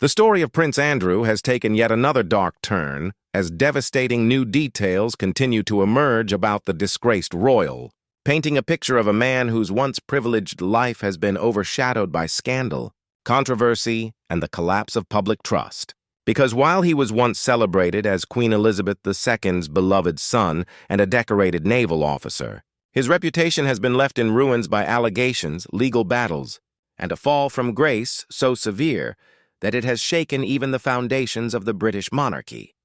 The story of Prince Andrew has taken yet another dark turn as devastating new details continue to emerge about the disgraced royal, painting a picture of a man whose once privileged life has been overshadowed by scandal, controversy, and the collapse of public trust. Because while he was once celebrated as Queen Elizabeth II's beloved son and a decorated naval officer, his reputation has been left in ruins by allegations, legal battles, and a fall from grace so severe that it has shaken even the foundations of the British monarchy.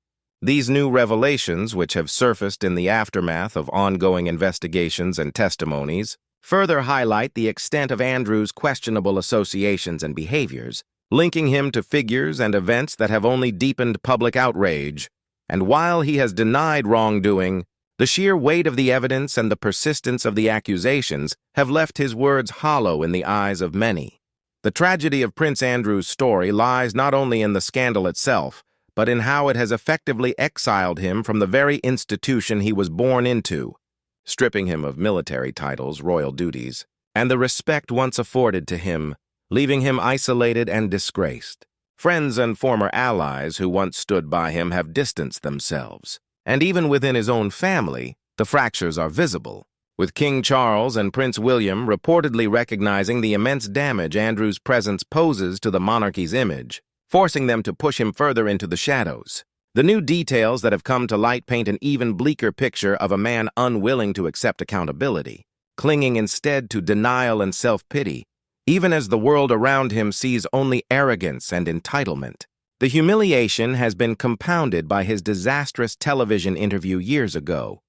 These new revelations, which have surfaced in the aftermath of ongoing investigations and testimonies, further highlight the extent of Andrew's questionable associations and behaviors, linking him to figures and events that have only deepened public outrage. And while he has denied wrongdoing, the sheer weight of the evidence and the persistence of the accusations have left his words hollow in the eyes of many. The tragedy of Prince Andrew's story lies not only in the scandal itself, but in how it has effectively exiled him from the very institution he was born into, stripping him of military titles, royal duties, and the respect once afforded to him, leaving him isolated and disgraced. Friends and former allies who once stood by him have distanced themselves, and even within his own family, the fractures are visible, with King Charles and Prince William reportedly recognizing the immense damage Andrew's presence poses to the monarchy's image, forcing them to push him further into the shadows. The new details that have come to light paint an even bleaker picture of a man unwilling to accept accountability, clinging instead to denial and self-pity, even as the world around him sees only arrogance and entitlement. The humiliation has been compounded by his disastrous television interview years ago,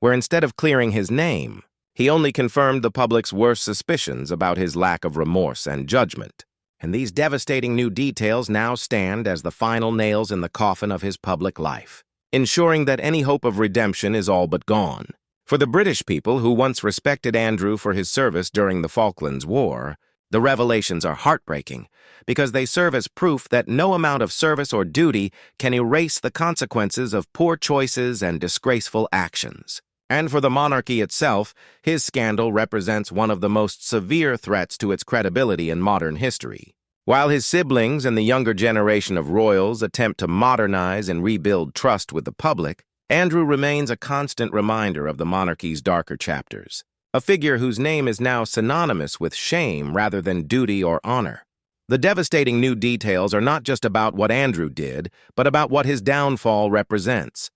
where instead of clearing his name, he only confirmed the public's worst suspicions about his lack of remorse and judgment. And these devastating new details now stand as the final nails in the coffin of his public life, ensuring that any hope of redemption is all but gone. For the British people who once respected Andrew for his service during the Falklands War, the revelations are heartbreaking because they serve as proof that no amount of service or duty can erase the consequences of poor choices and disgraceful actions. And for the monarchy itself, his scandal represents one of the most severe threats to its credibility in modern history. While his siblings and the younger generation of royals attempt to modernize and rebuild trust with the public, Andrew remains a constant reminder of the monarchy's darker chapters, a figure whose name is now synonymous with shame rather than duty or honor. The devastating new details are not just about what Andrew did, but about what his downfall represents.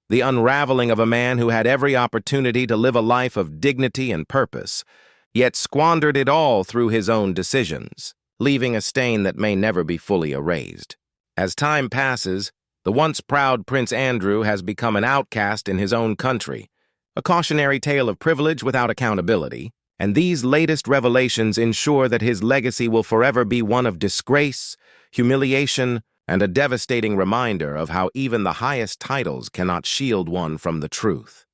The unraveling of a man who had every opportunity to live a life of dignity and purpose, yet squandered it all through his own decisions, leaving a stain that may never be fully erased. As time passes, the once proud Prince Andrew has become an outcast in his own country, a cautionary tale of privilege without accountability, and these latest revelations ensure that his legacy will forever be one of disgrace, humiliation, and a devastating reminder of how even the highest titles cannot shield one from the truth.